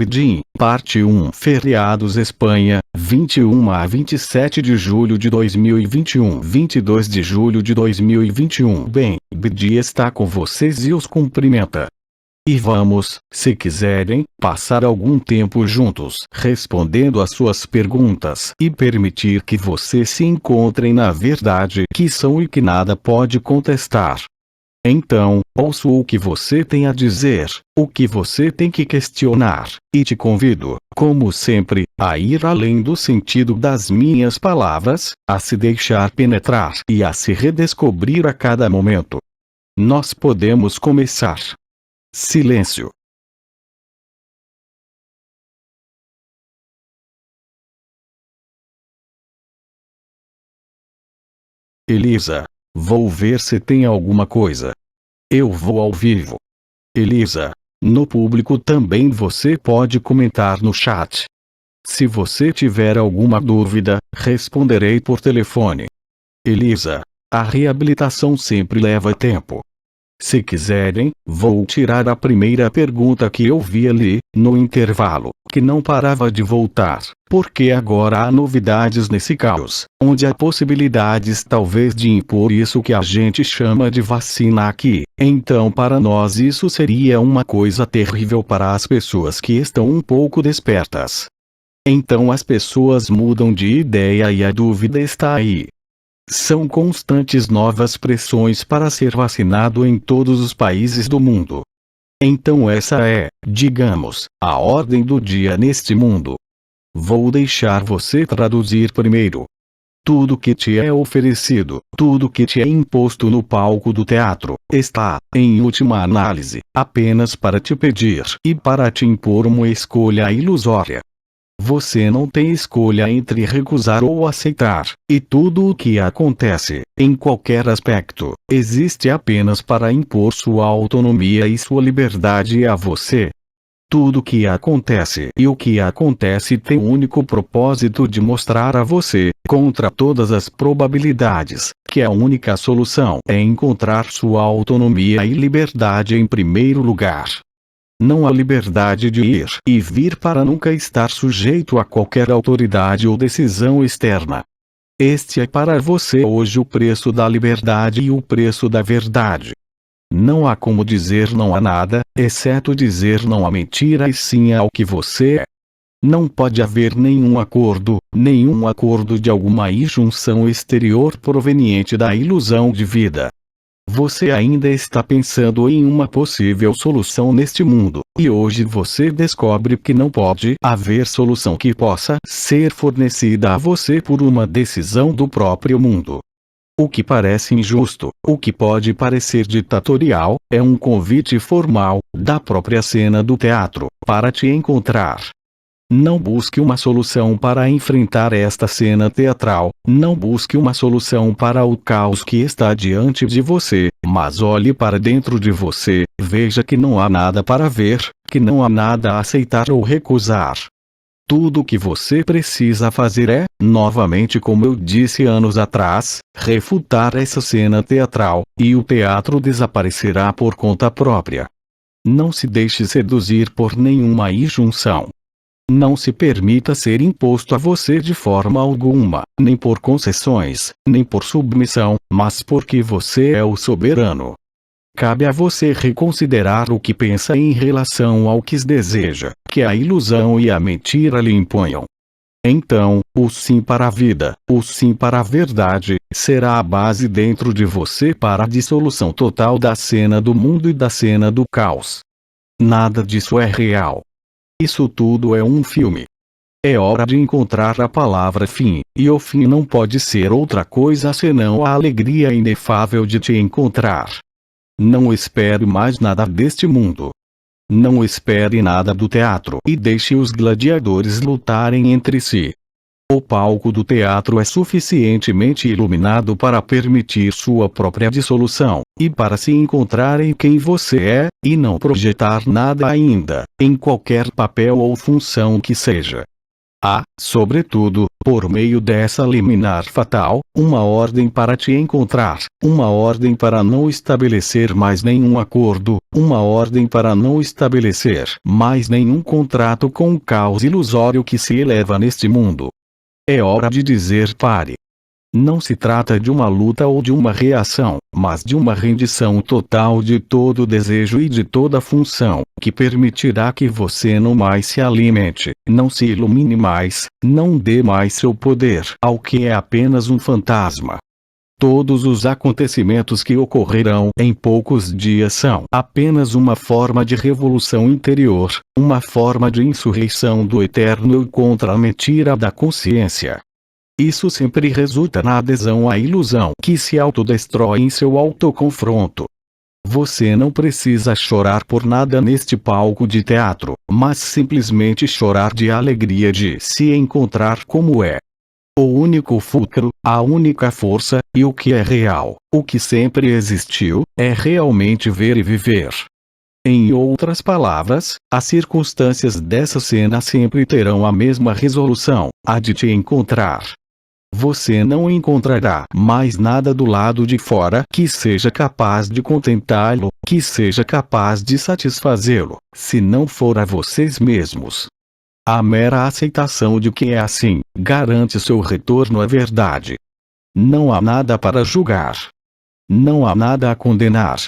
BD, Parte 1. Feriados Espanha, 21 a 27 de julho de 2021, 22 de julho de 2021. Bem, BD está com vocês e os cumprimenta. E vamos, se quiserem, passar algum tempo juntos, respondendo às suas perguntas e permitir que vocês se encontrem na verdade que são e que nada pode contestar. Então, ouço o que você tem a dizer, o que você tem que questionar, e te convido, como sempre, a ir além do sentido das minhas palavras, a se deixar penetrar e a se redescobrir a cada momento. Nós podemos começar. Silêncio. Elisa, vou ver se tem alguma coisa. Eu vou ao vivo. Elisa, no público também você pode comentar no chat. Se você tiver alguma dúvida, responderei por telefone. Elisa, a reabilitação sempre leva tempo. Se quiserem, vou tirar a primeira pergunta que eu vi ali, no intervalo, que não parava de voltar, porque agora há novidades nesse caos, onde há possibilidades talvez de impor isso que a gente chama de vacina aqui. Então para nós isso seria uma coisa terrível para as pessoas que estão um pouco despertas. Então as pessoas mudam de ideia e a dúvida está aí. São constantes novas pressões para ser vacinado em todos os países do mundo. Então essa é, digamos, a ordem do dia neste mundo. Vou deixar você traduzir primeiro. Tudo que te é oferecido, tudo que te é imposto no palco do teatro, está, em última análise, apenas para te pedir e para te impor uma escolha ilusória. Você não tem escolha entre recusar ou aceitar, e tudo o que acontece, em qualquer aspecto, existe apenas para impor sua autonomia e sua liberdade a você. Tudo o que acontece e o que acontece tem o único propósito de mostrar a você, contra todas as probabilidades, que a única solução é encontrar sua autonomia e liberdade em primeiro lugar. Não há liberdade de ir e vir para nunca estar sujeito a qualquer autoridade ou decisão externa. Este é para você hoje o preço da liberdade e o preço da verdade. Não há como dizer não a nada, exceto dizer não à mentira e sim ao que você é. Não pode haver nenhum acordo de alguma injunção exterior proveniente da ilusão de vida. Você ainda está pensando em uma possível solução neste mundo, e hoje você descobre que não pode haver solução que possa ser fornecida a você por uma decisão do próprio mundo. O que parece injusto, o que pode parecer ditatorial, é um convite formal, da própria cena do teatro, para te encontrar. Não busque uma solução para enfrentar esta cena teatral, não busque uma solução para o caos que está diante de você, mas olhe para dentro de você, veja que não há nada para ver, que não há nada a aceitar ou recusar. Tudo o que você precisa fazer é, novamente como eu disse anos atrás, refutar essa cena teatral, e o teatro desaparecerá por conta própria. Não se deixe seduzir por nenhuma injunção. Não se permita ser imposto a você de forma alguma, nem por concessões, nem por submissão, mas porque você é o soberano. Cabe a você reconsiderar o que pensa em relação ao que deseja, que a ilusão e a mentira lhe imponham. Então, o sim para a vida, o sim para a verdade, será a base dentro de você para a dissolução total da cena do mundo e da cena do caos. Nada disso é real. Isso tudo é um filme. É hora de encontrar a palavra fim, e o fim não pode ser outra coisa senão a alegria inefável de te encontrar. Não espere mais nada deste mundo. Não espere nada do teatro e deixe os gladiadores lutarem entre si. O palco do teatro é suficientemente iluminado para permitir sua própria dissolução, e para se encontrar em quem você é, e não projetar nada ainda, em qualquer papel ou função que seja. Há, sobretudo, por meio dessa liminar fatal, uma ordem para te encontrar, uma ordem para não estabelecer mais nenhum acordo, uma ordem para não estabelecer mais nenhum contrato com o caos ilusório que se eleva neste mundo. É hora de dizer pare. Não se trata de uma luta ou de uma reação, mas de uma rendição total de todo desejo e de toda função, que permitirá que você não mais se alimente, não se ilumine mais, não dê mais seu poder ao que é apenas um fantasma. Todos os acontecimentos que ocorrerão em poucos dias são apenas uma forma de revolução interior, uma forma de insurreição do eterno eu contra a mentira da consciência. Isso sempre resulta na adesão à ilusão que se autodestrói em seu autoconfronto. Você não precisa chorar por nada neste palco de teatro, mas simplesmente chorar de alegria de se encontrar como é. O único fulcro, a única força, e o que é real, o que sempre existiu, é realmente ver e viver. Em outras palavras, as circunstâncias dessa cena sempre terão a mesma resolução, a de te encontrar. Você não encontrará mais nada do lado de fora que seja capaz de contentá-lo, que seja capaz de satisfazê-lo, se não for a vocês mesmos. A mera aceitação de que é assim, garante seu retorno à verdade. Não há nada para julgar. Não há nada a condenar.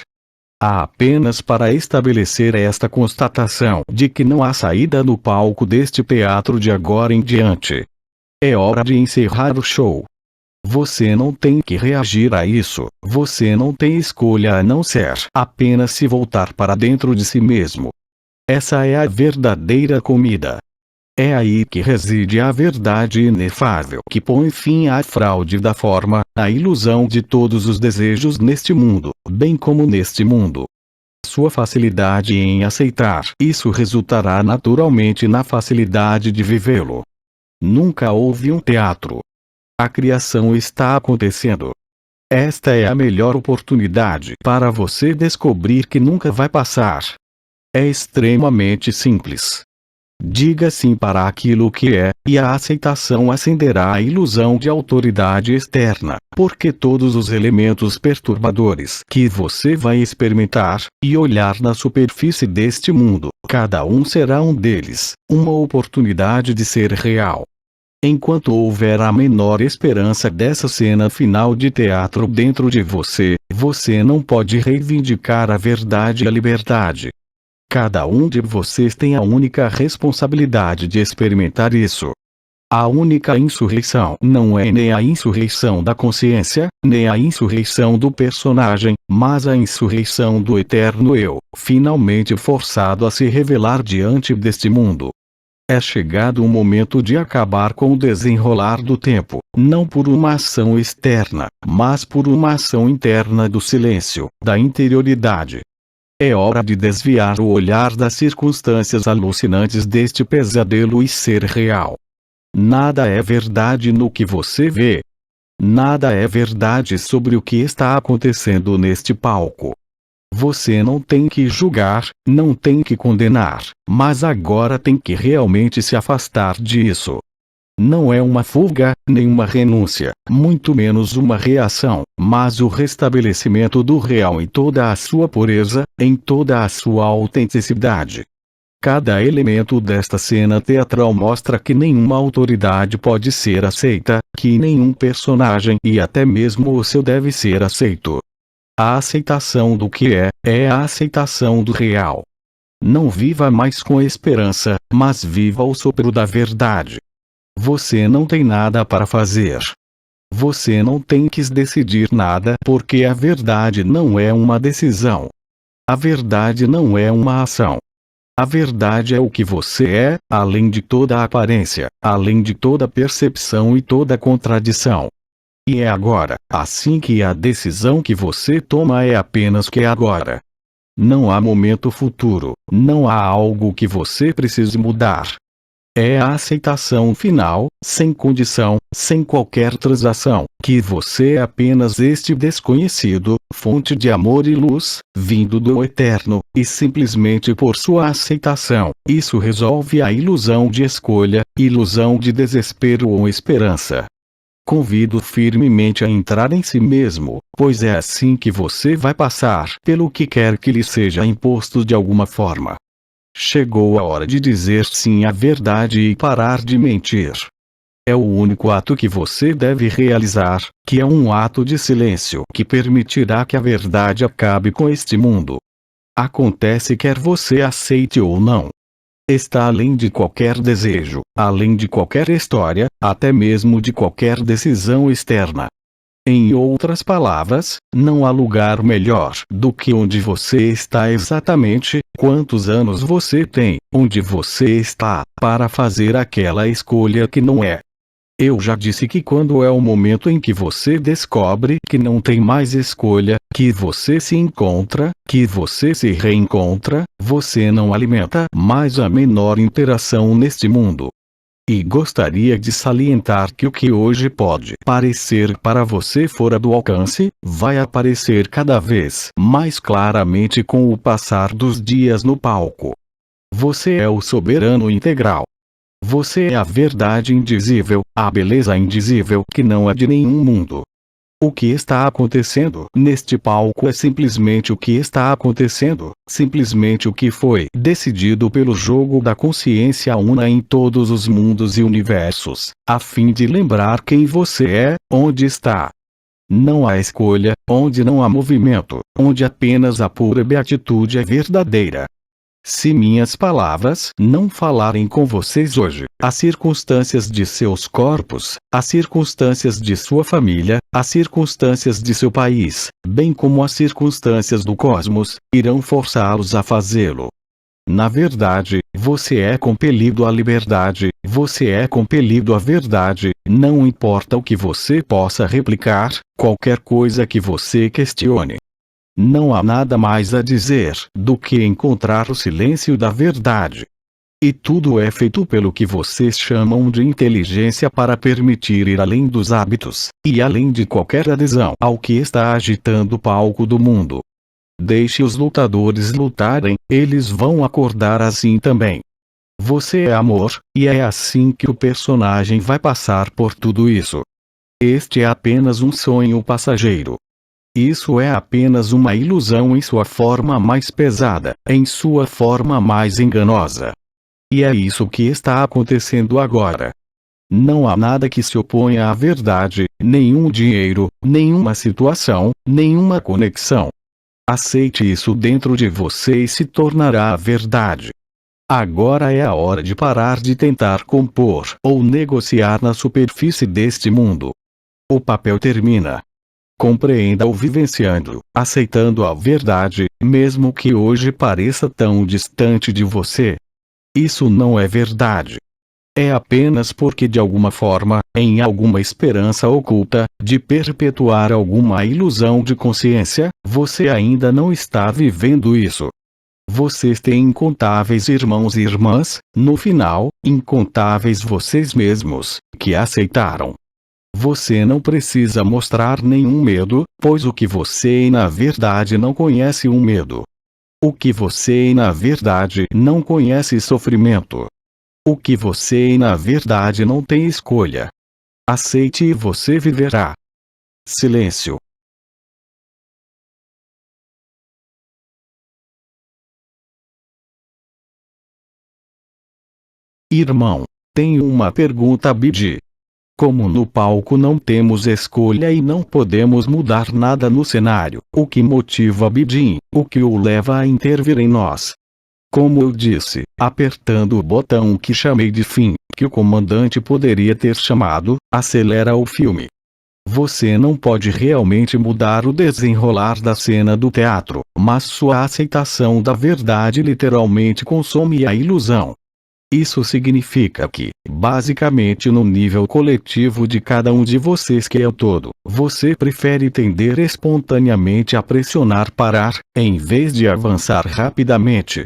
Há apenas para estabelecer esta constatação de que não há saída no palco deste teatro de agora em diante. É hora de encerrar o show. Você não tem que reagir a isso, você não tem escolha a não ser apenas se voltar para dentro de si mesmo. Essa é a verdadeira comida. É aí que reside a verdade inefável que põe fim à fraude da forma, à ilusão de todos os desejos neste mundo, bem como neste mundo. Sua facilidade em aceitar isso resultará naturalmente na facilidade de vivê-lo. Nunca houve um teatro. A criação está acontecendo. Esta é a melhor oportunidade para você descobrir que nunca vai passar. É extremamente simples. Diga sim para aquilo que é, e a aceitação acenderá a ilusão de autoridade externa, porque todos os elementos perturbadores que você vai experimentar, e olhar na superfície deste mundo, cada um será um deles, uma oportunidade de ser real. Enquanto houver a menor esperança dessa cena final de teatro dentro de você, você não pode reivindicar a verdade e a liberdade. Cada um de vocês tem a única responsabilidade de experimentar isso. A única insurreição não é nem a insurreição da consciência, nem a insurreição do personagem, mas a insurreição do eterno eu, finalmente forçado a se revelar diante deste mundo. É chegado o momento de acabar com o desenrolar do tempo, não por uma ação externa, mas por uma ação interna do silêncio, da interioridade. É hora de desviar o olhar das circunstâncias alucinantes deste pesadelo e ser real. Nada é verdade no que você vê. Nada é verdade sobre o que está acontecendo neste palco. Você não tem que julgar, não tem que condenar, mas agora tem que realmente se afastar disso. Não é uma fuga, nem uma renúncia, muito menos uma reação, mas o restabelecimento do real em toda a sua pureza, em toda a sua autenticidade. Cada elemento desta cena teatral mostra que nenhuma autoridade pode ser aceita, que nenhum personagem e até mesmo o seu deve ser aceito. A aceitação do que é a aceitação do real. Não viva mais com esperança, mas viva o sopro da verdade. Você não tem nada para fazer. Você não tem que decidir nada porque a verdade não é uma decisão. A verdade não é uma ação. A verdade é o que você é, além de toda a aparência, além de toda percepção e toda contradição. E é agora, assim que a decisão que você toma é apenas que é agora. Não há momento futuro, não há algo que você precise mudar. É a aceitação final, sem condição, sem qualquer transação, que você é apenas este desconhecido, fonte de amor e luz, vindo do eterno, e simplesmente por sua aceitação, isso resolve a ilusão de escolha, ilusão de desespero ou esperança. Convido firmemente a entrar em si mesmo, pois é assim que você vai passar pelo que quer que lhe seja imposto de alguma forma. Chegou a hora de dizer sim à verdade e parar de mentir. É o único ato que você deve realizar, que é um ato de silêncio que permitirá que a verdade acabe com este mundo. Acontece quer você aceite ou não. Está além de qualquer desejo, além de qualquer história, até mesmo de qualquer decisão externa. Em outras palavras, não há lugar melhor do que onde você está exatamente, quantos anos você tem, onde você está, para fazer aquela escolha que não é. Eu já disse que quando é o momento em que você descobre que não tem mais escolha, que você se encontra, que você se reencontra, você não alimenta mais a menor interação neste mundo. E gostaria de salientar que o que hoje pode parecer para você fora do alcance, vai aparecer cada vez mais claramente com o passar dos dias no palco. Você é o soberano integral. Você é a verdade indizível, a beleza indizível que não é de nenhum mundo. O que está acontecendo neste palco é simplesmente o que está acontecendo, simplesmente o que foi decidido pelo jogo da consciência una em todos os mundos e universos, a fim de lembrar quem você é, onde está. Não há escolha, onde não há movimento, onde apenas a pura beatitude é verdadeira. Se minhas palavras não falarem com vocês hoje, as circunstâncias de seus corpos, as circunstâncias de sua família, as circunstâncias de seu país, bem como as circunstâncias do cosmos, irão forçá-los a fazê-lo. Na verdade, você é compelido à liberdade, você é compelido à verdade, não importa o que você possa replicar, qualquer coisa que você questione. Não há nada mais a dizer do que encontrar o silêncio da verdade. E tudo é feito pelo que vocês chamam de inteligência para permitir ir além dos hábitos, e além de qualquer adesão ao que está agitando o palco do mundo. Deixe os lutadores lutarem, eles vão acordar assim também. Você é amor, e é assim que o personagem vai passar por tudo isso. Este é apenas um sonho passageiro. Isso é apenas uma ilusão em sua forma mais pesada, em sua forma mais enganosa. E é isso que está acontecendo agora. Não há nada que se oponha à verdade, nenhum dinheiro, nenhuma situação, nenhuma conexão. Aceite isso dentro de você e se tornará a verdade. Agora é a hora de parar de tentar compor ou negociar na superfície deste mundo. O papel termina. Compreenda-o vivenciando, aceitando a verdade, mesmo que hoje pareça tão distante de você. Isso não é verdade. É apenas porque de alguma forma, em alguma esperança oculta, de perpetuar alguma ilusão de consciência, você ainda não está vivendo isso. Vocês têm incontáveis irmãos e irmãs, no final, incontáveis vocês mesmos, que aceitaram. Você não precisa mostrar nenhum medo, pois o que você na verdade não conhece um medo. O que você na verdade não conhece sofrimento. O que você na verdade não tem escolha. Aceite e você viverá. Silêncio. Irmão, tenho uma pergunta a pedir. Como no palco não temos escolha e não podemos mudar nada no cenário, o que motiva Bidin, o que o leva a intervir em nós? Como eu disse, apertando o botão que chamei de fim, que o comandante poderia ter chamado, acelera o filme. Você não pode realmente mudar o desenrolar da cena do teatro, mas sua aceitação da verdade literalmente consome a ilusão. Isso significa que, basicamente no nível coletivo de cada um de vocês que é o todo, você prefere tender espontaneamente a pressionar parar, em vez de avançar rapidamente.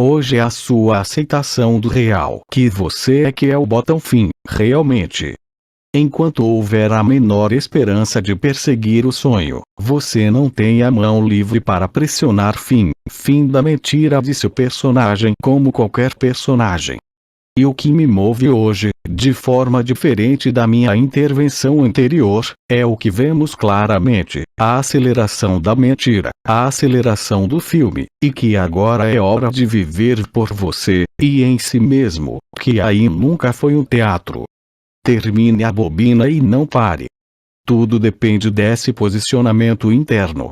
Hoje é a sua aceitação do real que você é que é o botão fim, realmente. Enquanto houver a menor esperança de perseguir o sonho, você não tem a mão livre para pressionar fim, fim da mentira de seu personagem como qualquer personagem. E o que me move hoje, de forma diferente da minha intervenção anterior, é o que vemos claramente, a aceleração da mentira, a aceleração do filme, e que agora é hora de viver por você, e em si mesmo, que aí nunca foi um teatro. Termine a bobina e não pare. Tudo depende desse posicionamento interno.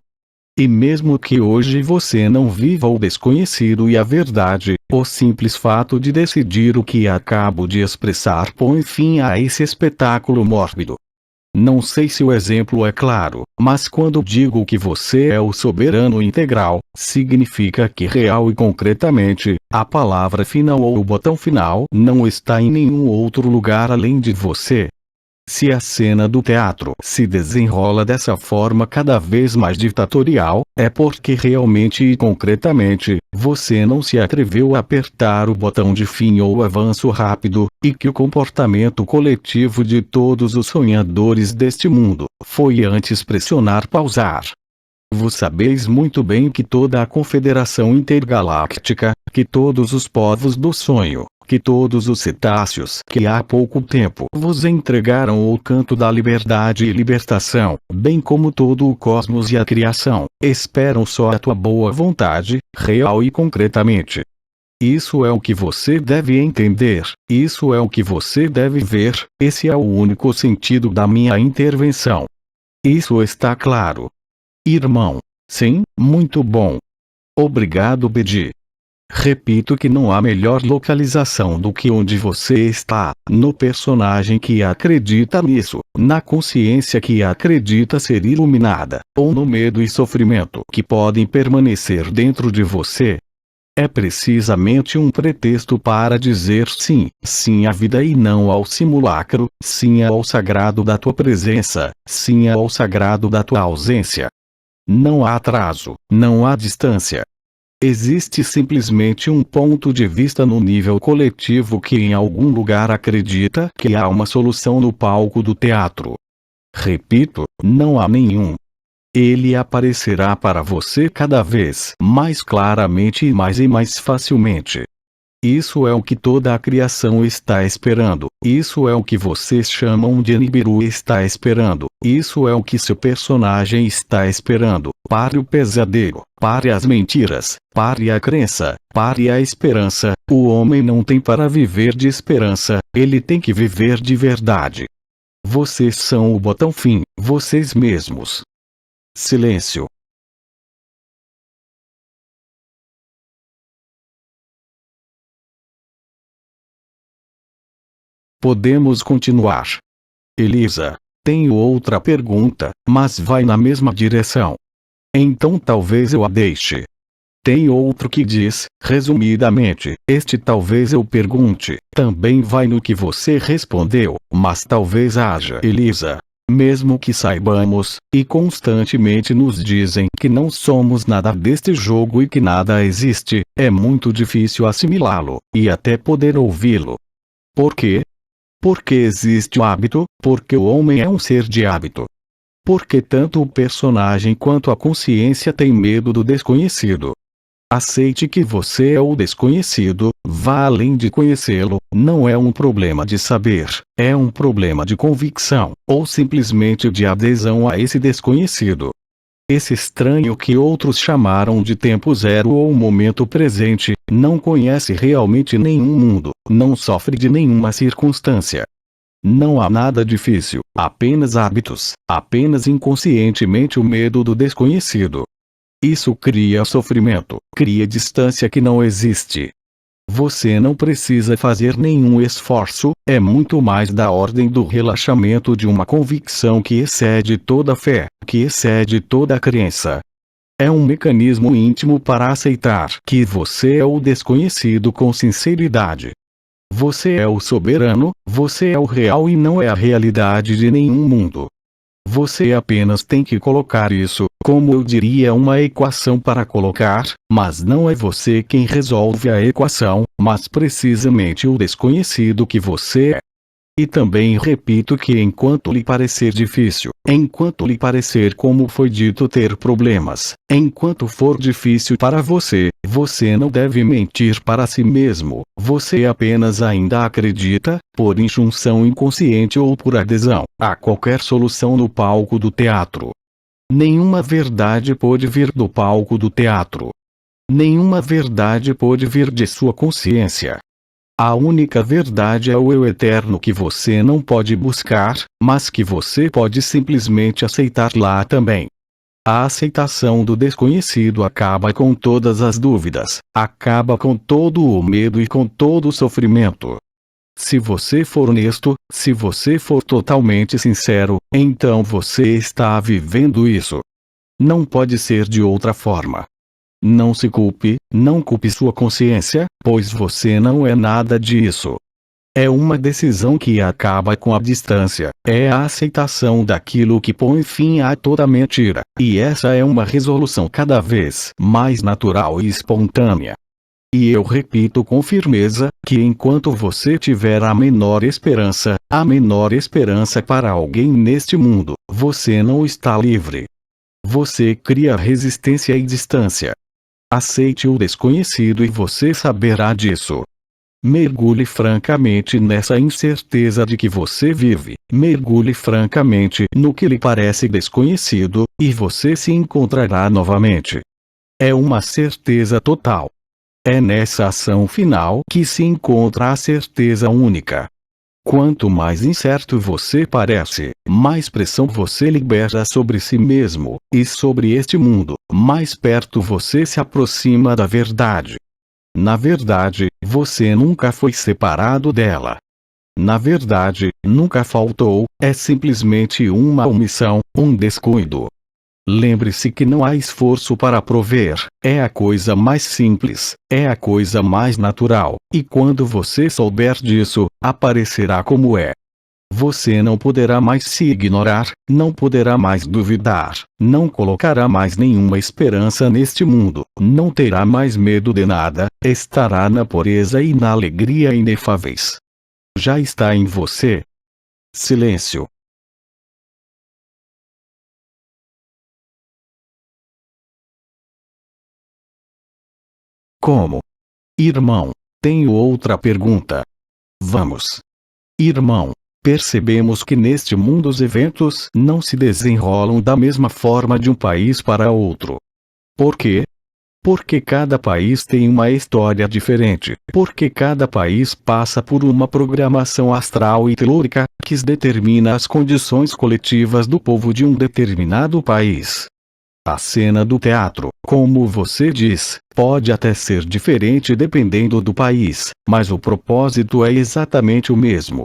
E mesmo que hoje você não viva o desconhecido e a verdade, o simples fato de decidir o que acabo de expressar põe fim a esse espetáculo mórbido. Não sei se o exemplo é claro, mas quando digo que você é o soberano integral, significa que real e concretamente, a palavra final ou o botão final não está em nenhum outro lugar além de você. Se a cena do teatro se desenrola dessa forma cada vez mais ditatorial, é porque realmente e concretamente, você não se atreveu a apertar o botão de fim ou avanço rápido, e que o comportamento coletivo de todos os sonhadores deste mundo foi antes pressionar pausar. Vos sabeis muito bem que toda a confederação intergaláctica, que todos os povos do sonho, que todos os cetáceos que há pouco tempo vos entregaram o canto da liberdade e libertação, bem como todo o cosmos e a criação, esperam só a tua boa vontade, real e concretamente. Isso é o que você deve entender, isso é o que você deve ver, esse é o único sentido da minha intervenção. Isso está claro. Irmão. Sim, muito bom. Obrigado, Bedi. Repito que não há melhor localização do que onde você está, no personagem que acredita nisso, na consciência que acredita ser iluminada, ou no medo e sofrimento que podem permanecer dentro de você. É precisamente um pretexto para dizer sim, sim à vida e não ao simulacro, sim ao sagrado da tua presença, sim ao sagrado da tua ausência. Não há atraso, não há distância. Existe simplesmente um ponto de vista no nível coletivo que em algum lugar acredita que há uma solução no palco do teatro. Repito, não há nenhum. Ele aparecerá para você cada vez mais claramente e mais facilmente. Isso é o que toda a criação está esperando, isso é o que vocês chamam de Nibiru está esperando, isso é o que seu personagem está esperando. Pare o pesadelo, pare as mentiras, pare a crença, pare a esperança. O homem não tem para viver de esperança, ele tem que viver de verdade. Vocês são o botão fim, vocês mesmos. Silêncio. Podemos continuar. Elisa, tenho outra pergunta, mas vai na mesma direção. Então talvez eu a deixe. Tem outro que diz, resumidamente, este talvez eu pergunte, também vai no que você respondeu, mas talvez haja. Elisa, mesmo que saibamos, e constantemente nos dizem que não somos nada deste jogo e que nada existe, é muito difícil assimilá-lo, e até poder ouvi-lo. Por quê? Porque existe o hábito, porque o homem é um ser de hábito. Porque tanto o personagem quanto a consciência têm medo do desconhecido. Aceite que você é o desconhecido, vá além de conhecê-lo, não é um problema de saber, é um problema de convicção, ou simplesmente de adesão a esse desconhecido. Esse estranho que outros chamaram de tempo zero ou momento presente, não conhece realmente nenhum mundo, não sofre de nenhuma circunstância. Não há nada difícil, apenas hábitos, apenas inconscientemente o medo do desconhecido. Isso cria sofrimento, cria distância que não existe. Você não precisa fazer nenhum esforço, é muito mais da ordem do relaxamento de uma convicção que excede toda fé, que excede toda crença. É um mecanismo íntimo para aceitar que você é o desconhecido com sinceridade. Você é o soberano, você é o real e não é a realidade de nenhum mundo. Você apenas tem que colocar isso, como eu diria, uma equação para colocar, mas não é você quem resolve a equação, mas precisamente o desconhecido que você é. E também repito que enquanto lhe parecer difícil, enquanto lhe parecer, como foi dito, ter problemas, enquanto for difícil para você, você não deve mentir para si mesmo, você apenas ainda acredita, por injunção inconsciente ou por adesão, a qualquer solução no palco do teatro. Nenhuma verdade pode vir do palco do teatro. Nenhuma verdade pode vir de sua consciência. A única verdade é o eu eterno que você não pode buscar, mas que você pode simplesmente aceitar lá também. A aceitação do desconhecido acaba com todas as dúvidas, acaba com todo o medo e com todo o sofrimento. Se você for honesto, se você for totalmente sincero, então você está vivendo isso. Não pode ser de outra forma. Não se culpe, não culpe sua consciência, pois você não é nada disso. É uma decisão que acaba com a distância, é a aceitação daquilo que põe fim a toda mentira, e essa é uma resolução cada vez mais natural e espontânea. E eu repito com firmeza, que enquanto você tiver a menor esperança para alguém neste mundo, você não está livre. Você cria resistência e distância. Aceite o desconhecido e você saberá disso. Mergulhe francamente nessa incerteza de que você vive, mergulhe francamente no que lhe parece desconhecido, e você se encontrará novamente. É uma certeza total. É nessa ação final que se encontra a certeza única. Quanto mais incerto você parece, mais pressão você libera sobre si mesmo, e sobre este mundo, mais perto você se aproxima da verdade. Na verdade, você nunca foi separado dela. Na verdade, nunca faltou, é simplesmente uma omissão, um descuido. Lembre-se que não há esforço para prover, é a coisa mais simples, é a coisa mais natural, e quando você souber disso, aparecerá como é. Você não poderá mais se ignorar, não poderá mais duvidar, não colocará mais nenhuma esperança neste mundo, não terá mais medo de nada, estará na pureza e na alegria inefáveis. Já está em você. Silêncio. Como? Irmão, tenho outra pergunta. Vamos. Irmão, percebemos que neste mundo os eventos não se desenrolam da mesma forma de um país para outro. Por quê? Porque cada país tem uma história diferente, porque cada país passa por uma programação astral e telúrica, que determina as condições coletivas do povo de um determinado país. A cena do teatro, como você diz, pode até ser diferente dependendo do país, mas o propósito é exatamente o mesmo.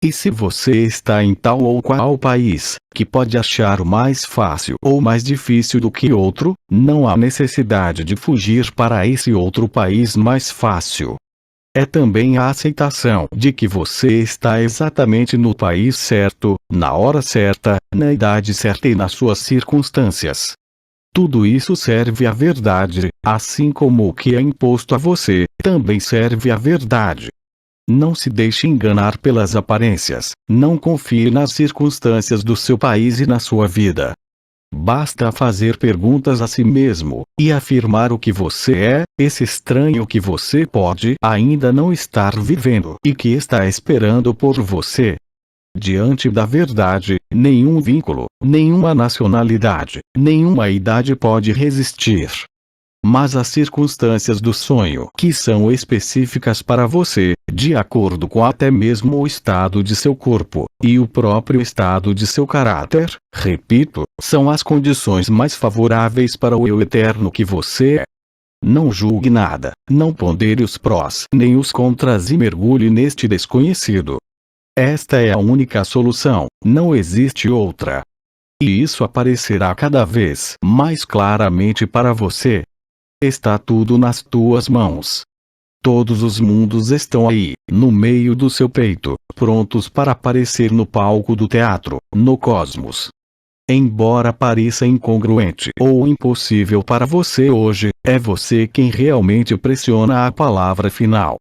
E se você está em tal ou qual país, que pode achar mais fácil ou mais difícil do que outro, não há necessidade de fugir para esse outro país mais fácil. É também a aceitação de que você está exatamente no país certo, na hora certa, na idade certa e nas suas circunstâncias. Tudo isso serve à verdade, assim como o que é imposto a você, também serve à verdade. Não se deixe enganar pelas aparências, não confie nas circunstâncias do seu país e na sua vida. Basta fazer perguntas a si mesmo, e afirmar o que você é, esse estranho que você pode ainda não estar vivendo e que está esperando por você. Diante da verdade, nenhum vínculo, nenhuma nacionalidade, nenhuma idade pode resistir. Mas as circunstâncias do sonho que são específicas para você, de acordo com até mesmo o estado de seu corpo, e o próprio estado de seu caráter, repito, são as condições mais favoráveis para o eu eterno que você é. Não julgue nada, não pondere os prós nem os contras e mergulhe neste desconhecido. Esta é a única solução, não existe outra. E isso aparecerá cada vez mais claramente para você. Está tudo nas tuas mãos. Todos os mundos estão aí, no meio do seu peito, prontos para aparecer no palco do teatro, no cosmos. Embora pareça incongruente ou impossível para você hoje, é você quem realmente pressiona a palavra final.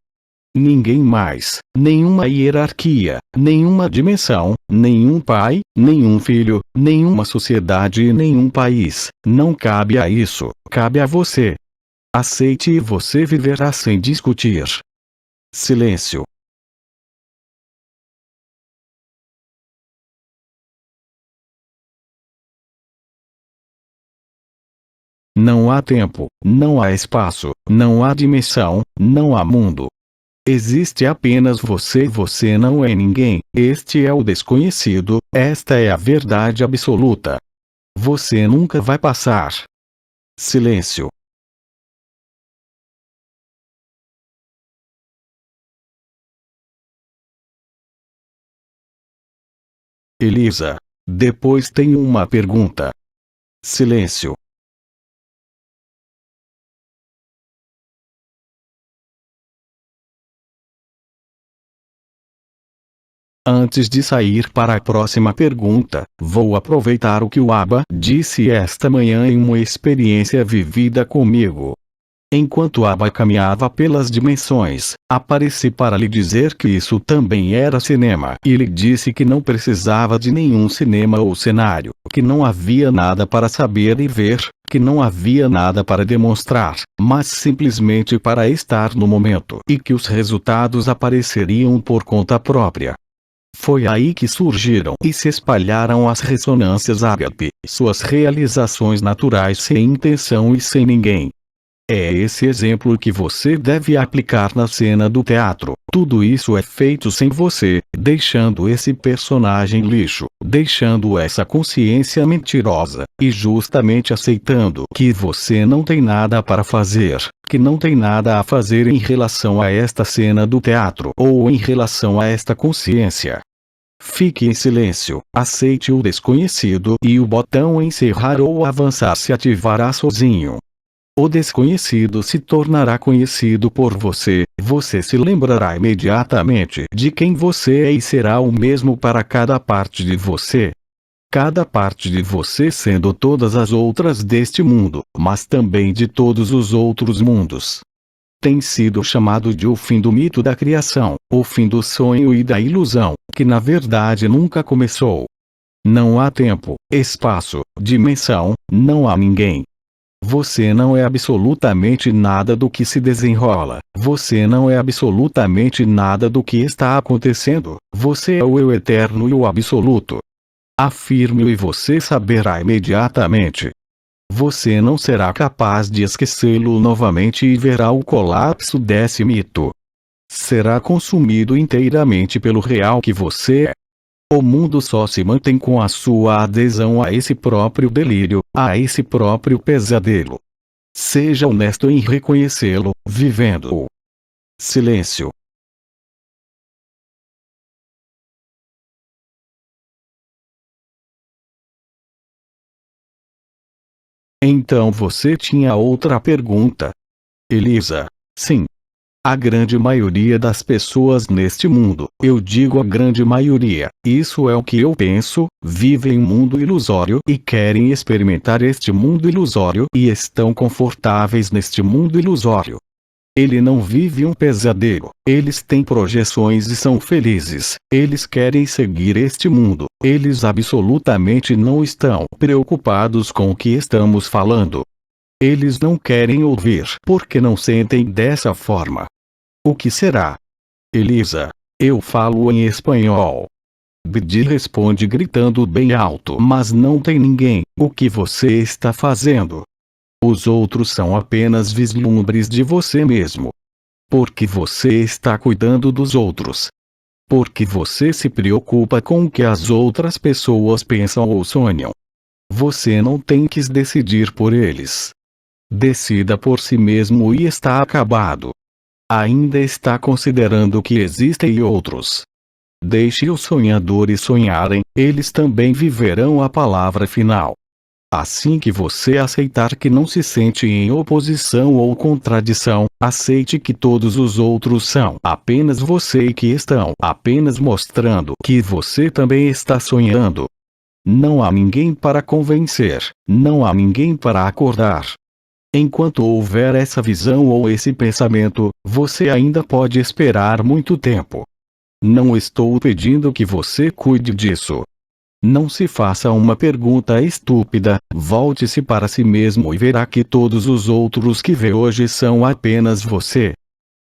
Ninguém mais, nenhuma hierarquia, nenhuma dimensão, nenhum pai, nenhum filho, nenhuma sociedade e nenhum país. Não cabe a isso, cabe a você. Aceite e você viverá sem discutir. Silêncio. Não há tempo, não há espaço, não há dimensão, não há mundo. Existe apenas você. Você não é ninguém. Este é o desconhecido. Esta é a verdade absoluta. Você nunca vai passar. Silêncio. Elisa. Depois tenho uma pergunta. Silêncio. Antes de sair para a próxima pergunta, vou aproveitar o que o Abba disse esta manhã em uma experiência vivida comigo. Enquanto Abba caminhava pelas dimensões, apareci para lhe dizer que isso também era cinema. E lhe disse que não precisava de nenhum cinema ou cenário, que não havia nada para saber e ver, que não havia nada para demonstrar, mas simplesmente para estar no momento, e que os resultados apareceriam por conta própria. Foi aí que surgiram e se espalharam as ressonâncias ágape, suas realizações naturais sem intenção e sem ninguém. É esse exemplo que você deve aplicar na cena do teatro. Tudo isso é feito sem você, deixando esse personagem lixo, deixando essa consciência mentirosa, e justamente aceitando que você não tem nada para fazer, que não tem nada a fazer em relação a esta cena do teatro ou em relação a esta consciência. Fique em silêncio, aceite o desconhecido e o botão encerrar ou avançar se ativará sozinho. O desconhecido se tornará conhecido por você, você se lembrará imediatamente de quem você é e será o mesmo para cada parte de você. Cada parte de você sendo todas as outras deste mundo, mas também de todos os outros mundos. Tem sido chamado de o fim do mito da criação, o fim do sonho e da ilusão, que na verdade nunca começou. Não há tempo, espaço, dimensão, não há ninguém. Você não é absolutamente nada do que se desenrola, você não é absolutamente nada do que está acontecendo, você é o eu eterno e o absoluto. Afirme-o e você saberá imediatamente. Você não será capaz de esquecê-lo novamente e verá o colapso desse mito. Será consumido inteiramente pelo real que você é. O mundo só se mantém com a sua adesão a esse próprio delírio, a esse próprio pesadelo. Seja honesto em reconhecê-lo, vivendo-o. Silêncio. Então você tinha outra pergunta? Elisa. Sim. A grande maioria das pessoas neste mundo, eu digo a grande maioria, isso é o que eu penso, vivem um mundo ilusório e querem experimentar este mundo ilusório e estão confortáveis neste mundo ilusório. Ele não vive um pesadelo, eles têm projeções e são felizes, eles querem seguir este mundo, eles absolutamente não estão preocupados com o que estamos falando. Eles não querem ouvir porque não sentem dessa forma. O que será? Elisa, eu falo em espanhol. Bidi responde gritando bem alto. Mas não tem ninguém. O que você está fazendo? Os outros são apenas vislumbres de você mesmo. Porque você está cuidando dos outros. Porque você se preocupa com o que as outras pessoas pensam ou sonham. Você não tem que decidir por eles. Decida por si mesmo e está acabado. Ainda está considerando que existem outros. Deixe os sonhadores sonharem, eles também viverão a palavra final. Assim que você aceitar que não se sente em oposição ou contradição, aceite que todos os outros são apenas você e que estão apenas mostrando que você também está sonhando. Não há ninguém para convencer, não há ninguém para acordar. Enquanto houver essa visão ou esse pensamento, você ainda pode esperar muito tempo. Não estou pedindo que você cuide disso. Não se faça uma pergunta estúpida, volte-se para si mesmo e verá que todos os outros que vê hoje são apenas você.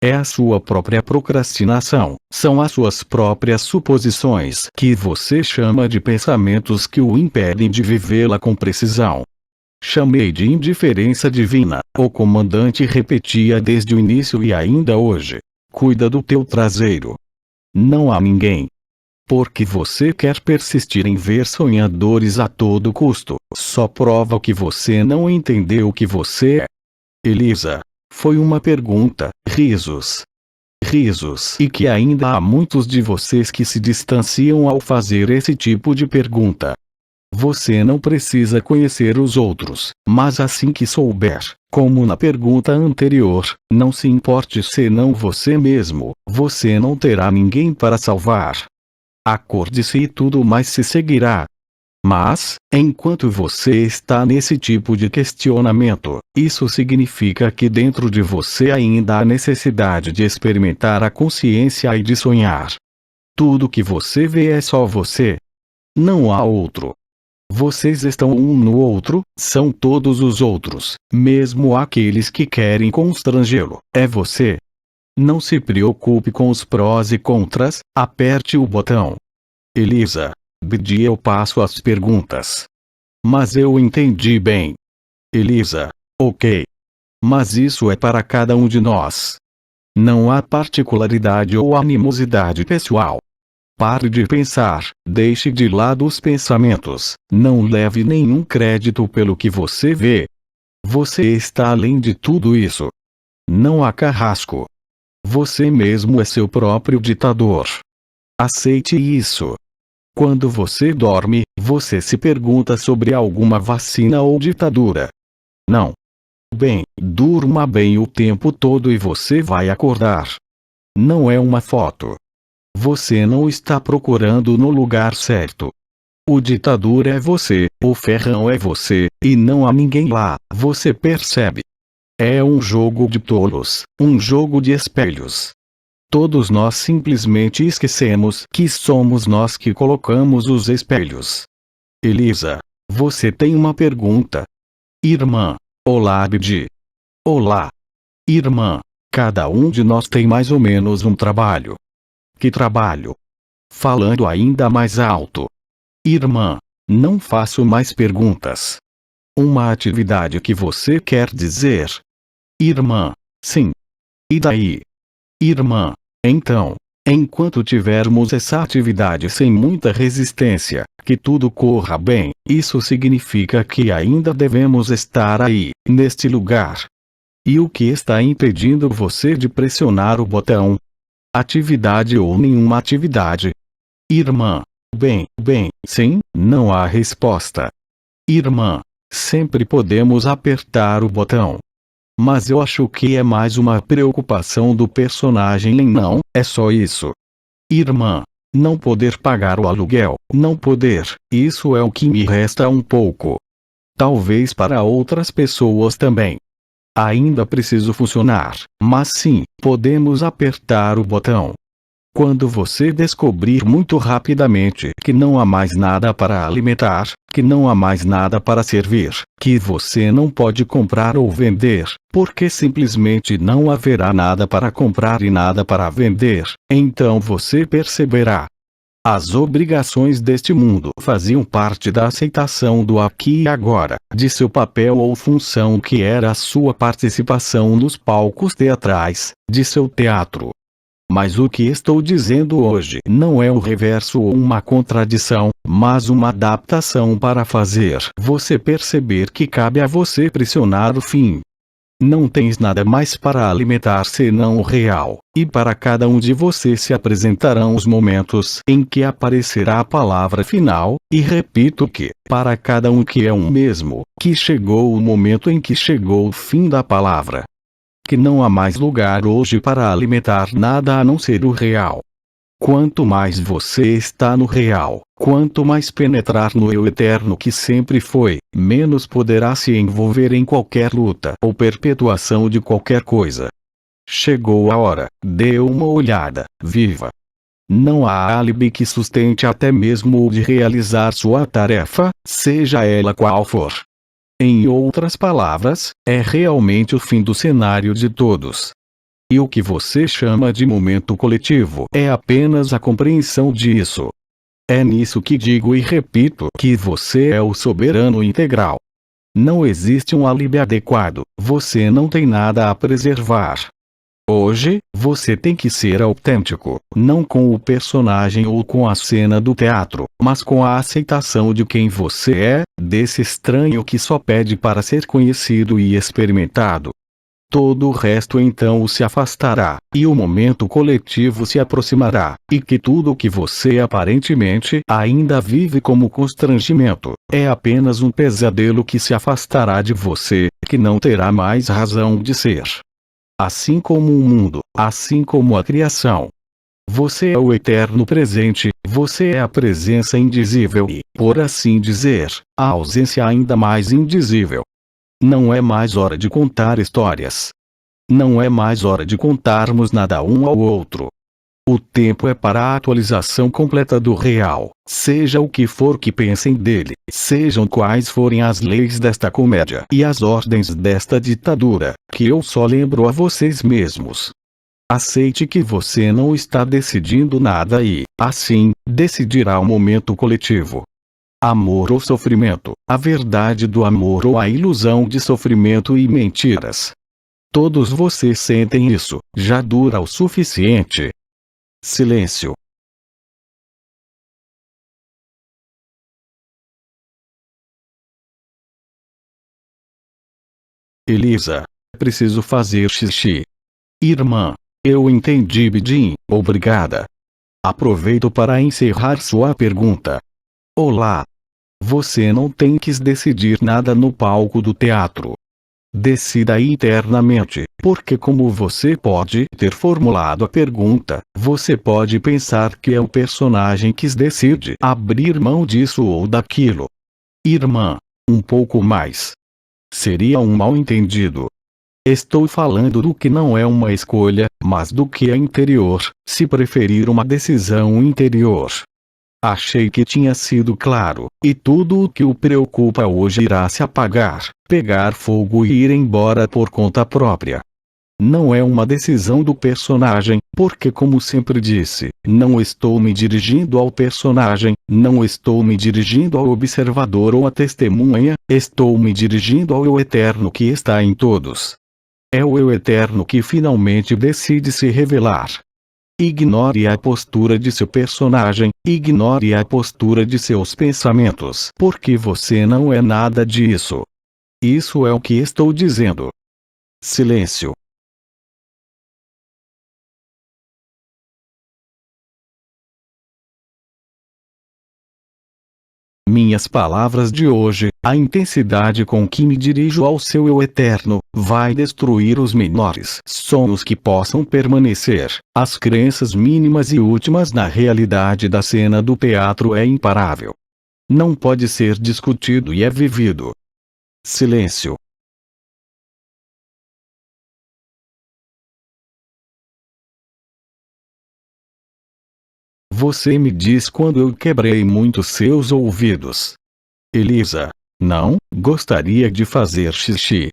É a sua própria procrastinação, são as suas próprias suposições que você chama de pensamentos que o impedem de vivê-la com precisão. Chamei de indiferença divina, o comandante repetia desde o início e ainda hoje. Cuida do teu traseiro. Não há ninguém. Porque você quer persistir em ver sonhadores a todo custo, só prova que você não entendeu o que você é. Elisa. Foi uma pergunta, risos. Risos. E que ainda há muitos de vocês que se distanciam ao fazer esse tipo de pergunta. Você não precisa conhecer os outros, mas assim que souber, como na pergunta anterior, não se importe senão você mesmo, você não terá ninguém para salvar. Acorde-se e tudo mais se seguirá. Mas, enquanto você está nesse tipo de questionamento, isso significa que dentro de você ainda há necessidade de experimentar a consciência e de sonhar. Tudo que você vê é só você. Não há outro. Vocês estão um no outro, são todos os outros, mesmo aqueles que querem constrangê-lo. É você. Não se preocupe com os prós e contras, aperte o botão. Elisa. Bidi, eu passo as perguntas. Mas eu entendi bem. Elisa. Ok. Mas isso é para cada um de nós. Não há particularidade ou animosidade pessoal. Pare de pensar, deixe de lado os pensamentos, não leve nenhum crédito pelo que você vê. Você está além de tudo isso. Não há carrasco. Você mesmo é seu próprio ditador. Aceite isso. Quando você dorme, você se pergunta sobre alguma vacina ou ditadura. Não. Bem, durma bem o tempo todo e você vai acordar. Não é uma foto. Você não está procurando no lugar certo. O ditador é você, o ferrão é você, e não há ninguém lá, você percebe. É um jogo de tolos, um jogo de espelhos. Todos nós simplesmente esquecemos que somos nós que colocamos os espelhos. Elisa, você tem uma pergunta? Irmã. Olá, Bidi. Olá. Irmã, cada um de nós tem mais ou menos um trabalho. Que trabalho? Falando ainda mais alto. Irmã, não faço mais perguntas. Uma atividade que você quer dizer? Irmã, sim. E daí? Irmã, então, enquanto tivermos essa atividade sem muita resistência, que tudo corra bem, isso significa que ainda devemos estar aí, neste lugar. E o que está impedindo você de pressionar o botão? Atividade ou nenhuma atividade? Irmã, bem, sim, não há resposta. Irmã, sempre podemos apertar o botão. Mas eu acho que é mais uma preocupação do personagem, não, é só isso. Irmã, não poder pagar o aluguel, não poder, isso é o que me resta um pouco. Talvez para outras pessoas também. Ainda preciso funcionar, mas sim, podemos apertar o botão. Quando você descobrir muito rapidamente que não há mais nada para alimentar, que não há mais nada para servir, que você não pode comprar ou vender, porque simplesmente não haverá nada para comprar e nada para vender, então você perceberá. As obrigações deste mundo faziam parte da aceitação do aqui e agora, de seu papel ou função que era a sua participação nos palcos teatrais, de seu teatro. Mas o que estou dizendo hoje não é o reverso ou uma contradição, mas uma adaptação para fazer você perceber que cabe a você pressionar o fim. Não tens nada mais para alimentar senão o real, e para cada um de vocês se apresentarão os momentos em que aparecerá a palavra final, e repito que, para cada um que é um mesmo, que chegou o momento em que chegou o fim da palavra. Que não há mais lugar hoje para alimentar nada a não ser o real. Quanto mais você está no real, quanto mais penetrar no eu eterno que sempre foi, menos poderá se envolver em qualquer luta ou perpetuação de qualquer coisa. Chegou a hora, dê uma olhada, viva. Não há álibi que sustente até mesmo o de realizar sua tarefa, seja ela qual for. Em outras palavras, é realmente o fim do cenário de todos. E o que você chama de momento coletivo é apenas a compreensão disso. É nisso que digo e repito que você é o soberano integral. Não existe um álibi adequado, você não tem nada a preservar. Hoje, você tem que ser autêntico, não com o personagem ou com a cena do teatro, mas com a aceitação de quem você é, desse estranho que só pede para ser conhecido e experimentado. Todo o resto então se afastará, e o momento coletivo se aproximará, e que tudo o que você aparentemente ainda vive como constrangimento, é apenas um pesadelo que se afastará de você, que não terá mais razão de ser. Assim como o mundo, assim como a criação. Você é o eterno presente, você é a presença indizível e, por assim dizer, a ausência ainda mais indizível. Não é mais hora de contar histórias. Não é mais hora de contarmos nada um ao outro. O tempo é para a atualização completa do real, seja o que for que pensem dele, sejam quais forem as leis desta comédia e as ordens desta ditadura, que eu só lembro a vocês mesmos. Aceite que você não está decidindo nada e, assim, decidirá o momento coletivo. Amor ou sofrimento, a verdade do amor ou a ilusão de sofrimento e mentiras. Todos vocês sentem isso, já dura o suficiente. Silêncio. Elisa, preciso fazer xixi. Irmã, eu entendi, Bidin, obrigada. Aproveito para encerrar sua pergunta. Olá. Você não tem que decidir nada no palco do teatro. Decida internamente, porque como você pode ter formulado a pergunta, você pode pensar que é o personagem que decide abrir mão disso ou daquilo. Irmã, um pouco mais. Seria um mal-entendido. Estou falando do que não é uma escolha, mas do que é interior, se preferir uma decisão interior. Achei que tinha sido claro, e tudo o que o preocupa hoje irá se apagar, pegar fogo e ir embora por conta própria. Não é uma decisão do personagem, porque como sempre disse, não estou me dirigindo ao personagem, não estou me dirigindo ao observador ou à testemunha, estou me dirigindo ao eu eterno que está em todos. É o eu eterno que finalmente decide se revelar. Ignore a postura de seu personagem, ignore a postura de seus pensamentos, porque você não é nada disso. Isso é o que estou dizendo. Silêncio. Minhas palavras de hoje, a intensidade com que me dirijo ao seu eu eterno, vai destruir os menores sonhos que possam permanecer. As crenças mínimas e últimas na realidade da cena do teatro é imparável. Não pode ser discutido e é vivido. Silêncio. Você me diz quando eu quebrei muito seus ouvidos. Elisa. Não, gostaria de fazer xixi.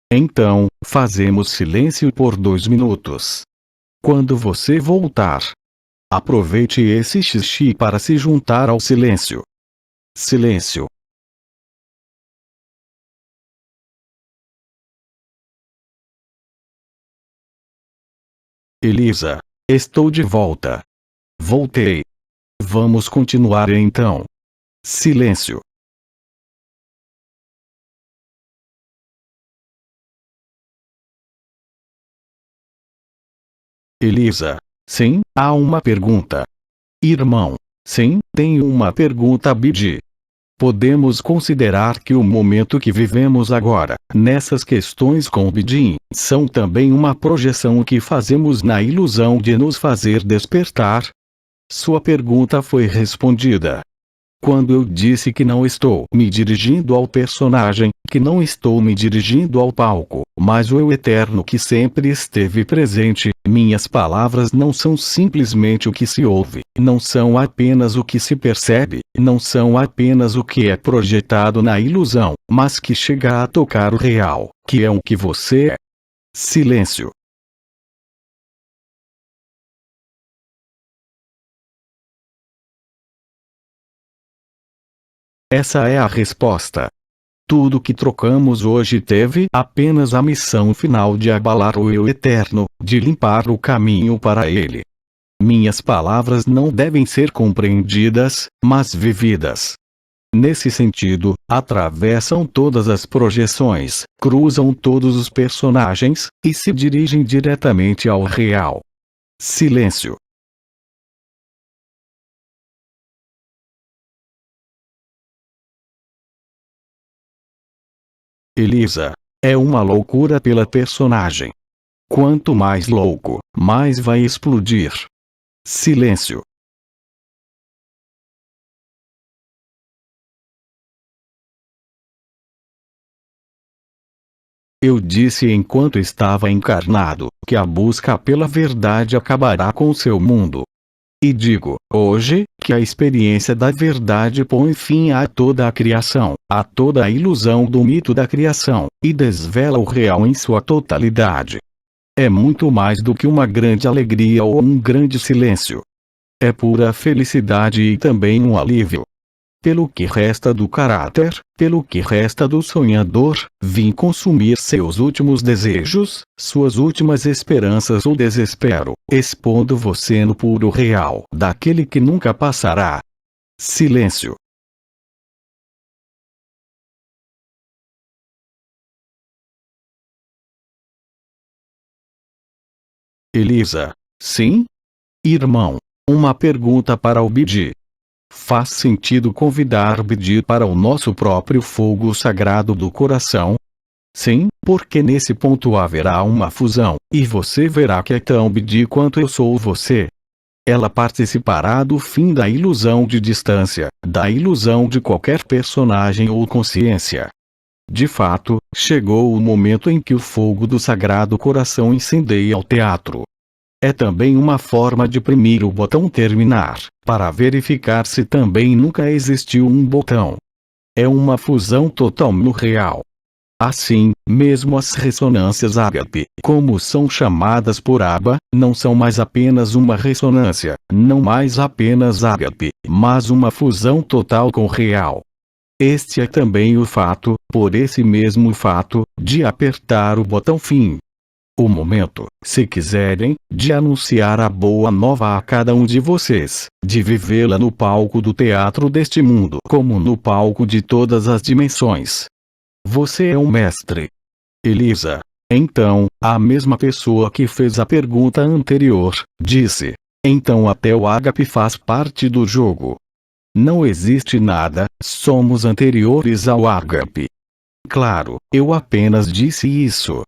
Então, fazemos silêncio por 2 minutos. Quando você voltar, aproveite esse xixi para se juntar ao silêncio. Silêncio. Elisa. Estou de volta. Voltei. Vamos continuar então. Silêncio. Elisa. Sim, há uma pergunta. Irmão. Sim, tenho uma pergunta, Bidi. Podemos considerar que o momento que vivemos agora, nessas questões com o Bidin, são também uma projeção que fazemos na ilusão de nos fazer despertar? Sua pergunta foi respondida. Quando eu disse que não estou me dirigindo ao personagem, que não estou me dirigindo ao palco, mas o eu eterno que sempre esteve presente, minhas palavras não são simplesmente o que se ouve, não são apenas o que se percebe, não são apenas o que é projetado na ilusão, mas que chega a tocar o real, que é o que você é. Silêncio. Essa é a resposta. Tudo que trocamos hoje teve apenas a missão final de abalar o eu eterno, de limpar o caminho para ele. Minhas palavras não devem ser compreendidas, mas vividas. Nesse sentido, atravessam todas as projeções, cruzam todos os personagens, e se dirigem diretamente ao real. Silêncio. Elisa. É uma loucura pela personagem. Quanto mais louco, mais vai explodir. Silêncio. Eu disse enquanto estava encarnado, que a busca pela verdade acabará com seu mundo. E digo, hoje, que a experiência da verdade põe fim a toda a criação, a toda a ilusão do mito da criação, e desvela o real em sua totalidade. É muito mais do que uma grande alegria ou um grande silêncio. É pura felicidade e também um alívio. Pelo que resta do caráter, pelo que resta do sonhador, vim consumir seus últimos desejos, suas últimas esperanças ou desespero, expondo você no puro real daquele que nunca passará. Silêncio. Elisa. Sim? Irmão. Uma pergunta para o Bidi. Faz sentido convidar Bidi para o nosso próprio fogo sagrado do coração? Sim, porque nesse ponto haverá uma fusão, e você verá que é tão Bidi quanto eu sou você. Ela participará do fim da ilusão de distância, da ilusão de qualquer personagem ou consciência. De fato, chegou o momento em que o fogo do Sagrado Coração incendeia o teatro. É também uma forma de premir o botão terminar, para verificar se também nunca existiu um botão. É uma fusão total no real. Assim, mesmo as ressonâncias ágape, como são chamadas por Abba, não são mais apenas uma ressonância, não mais apenas ágape, mas uma fusão total com o real. Este é também o fato, por esse mesmo fato, de apertar o botão fim. O momento, se quiserem, de anunciar a boa nova a cada um de vocês, de vivê-la no palco do teatro deste mundo como no palco de todas as dimensões. Você é um mestre. Elisa. Então, a mesma pessoa que fez a pergunta anterior, disse. Então até o ágape faz parte do jogo. Não existe nada, somos anteriores ao ágape. Claro, eu apenas disse isso.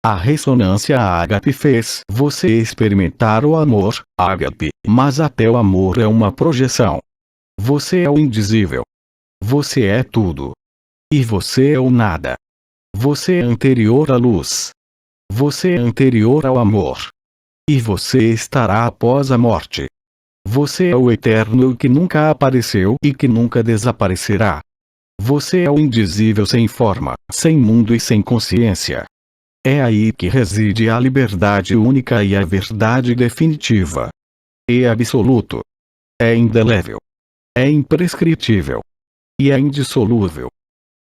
A ressonância ágape fez você experimentar o amor, ágape, mas até o amor é uma projeção. Você é o indizível. Você é tudo. E você é o nada. Você é anterior à luz. Você é anterior ao amor. E você estará após a morte. Você é o eterno eu que nunca apareceu e que nunca desaparecerá. Você é o indizível sem forma, sem mundo e sem consciência. É aí que reside a liberdade única e a verdade definitiva. É absoluto. É indelével. É imprescritível. E é indissolúvel.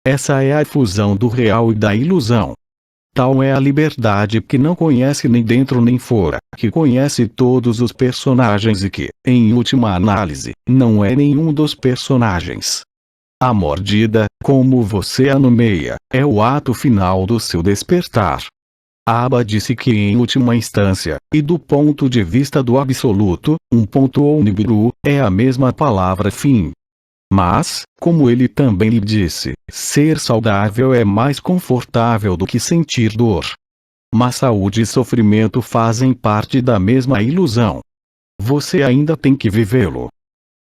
Essa é a fusão do real e da ilusão. Tal é a liberdade que não conhece nem dentro nem fora, que conhece todos os personagens e que, em última análise, não é nenhum dos personagens. A mordida, como você a nomeia, é o ato final do seu despertar. Abba disse que em última instância, e do ponto de vista do absoluto, um ponto ou nibiru, é a mesma palavra fim. Mas, como ele também lhe disse, ser saudável é mais confortável do que sentir dor. Mas saúde e sofrimento fazem parte da mesma ilusão. Você ainda tem que vivê-lo.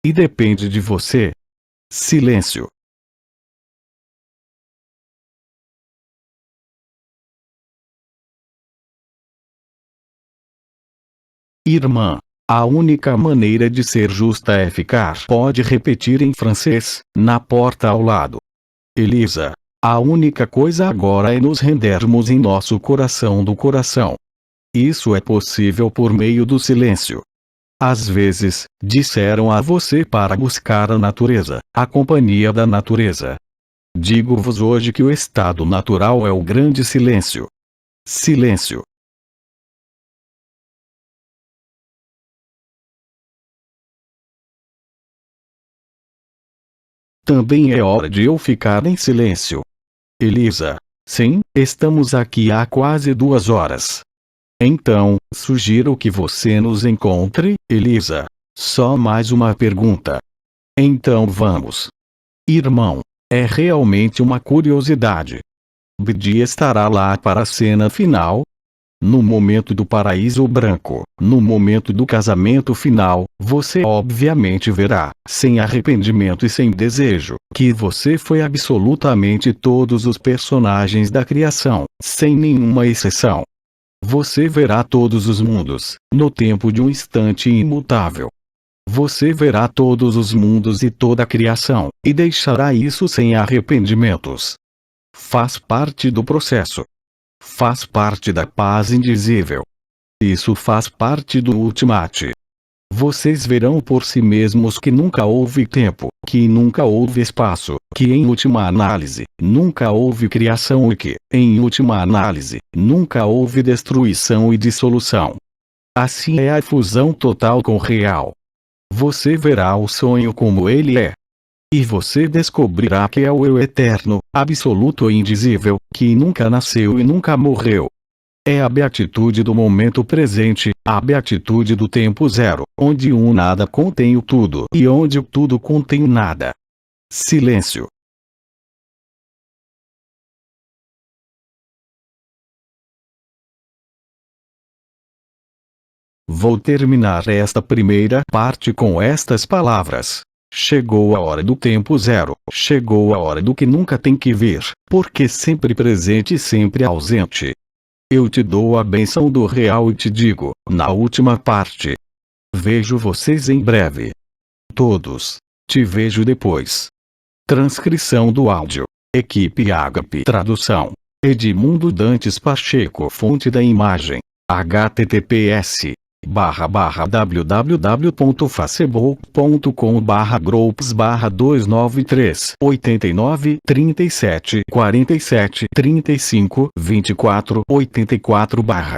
E depende de você. Silêncio. Irmã. A única maneira de ser justa é ficar. Pode repetir em francês, na porta ao lado. Elisa. A única coisa agora é nos rendermos em nosso coração do coração. Isso é possível por meio do silêncio. Às vezes, disseram a você para buscar a natureza, a companhia da natureza. Digo-vos hoje que o estado natural é o grande silêncio. Silêncio. Também é hora de eu ficar em silêncio. Elisa. Sim, estamos aqui há quase 2 horas. Então, sugiro que você nos encontre, Elisa. Só mais uma pergunta. Então vamos. Irmão. É realmente uma curiosidade. Bidi estará lá para a cena final? No momento do paraíso branco, no momento do casamento final, você obviamente verá, sem arrependimento e sem desejo, que você foi absolutamente todos os personagens da criação, sem nenhuma exceção. Você verá todos os mundos, no tempo de um instante imutável. Você verá todos os mundos e toda a criação, e deixará isso sem arrependimentos. Faz parte do processo. Faz parte da paz indizível. Isso faz parte do ultimate. Vocês verão por si mesmos que nunca houve tempo, que nunca houve espaço, que em última análise, nunca houve criação e que, em última análise, nunca houve destruição e dissolução. Assim é a fusão total com o real. Você verá o sonho como ele é. E você descobrirá que é o eu eterno, absoluto e indizível, que nunca nasceu e nunca morreu. É a beatitude do momento presente, a beatitude do tempo zero, onde o nada contém o tudo e onde o tudo contém o nada. Silêncio. Vou terminar esta primeira parte com estas palavras. Chegou a hora do tempo zero, chegou a hora do que nunca tem que vir, porque sempre presente e sempre ausente. Eu te dou a bênção do real e te digo, na última parte. Vejo vocês em breve. Todos. Te vejo depois. Transcrição do áudio. Equipe Ágape. Tradução. Edmundo Dantes Pacheco. Fonte da imagem. https://www.facebook.com/groups/293 89 37 47 35 24 84/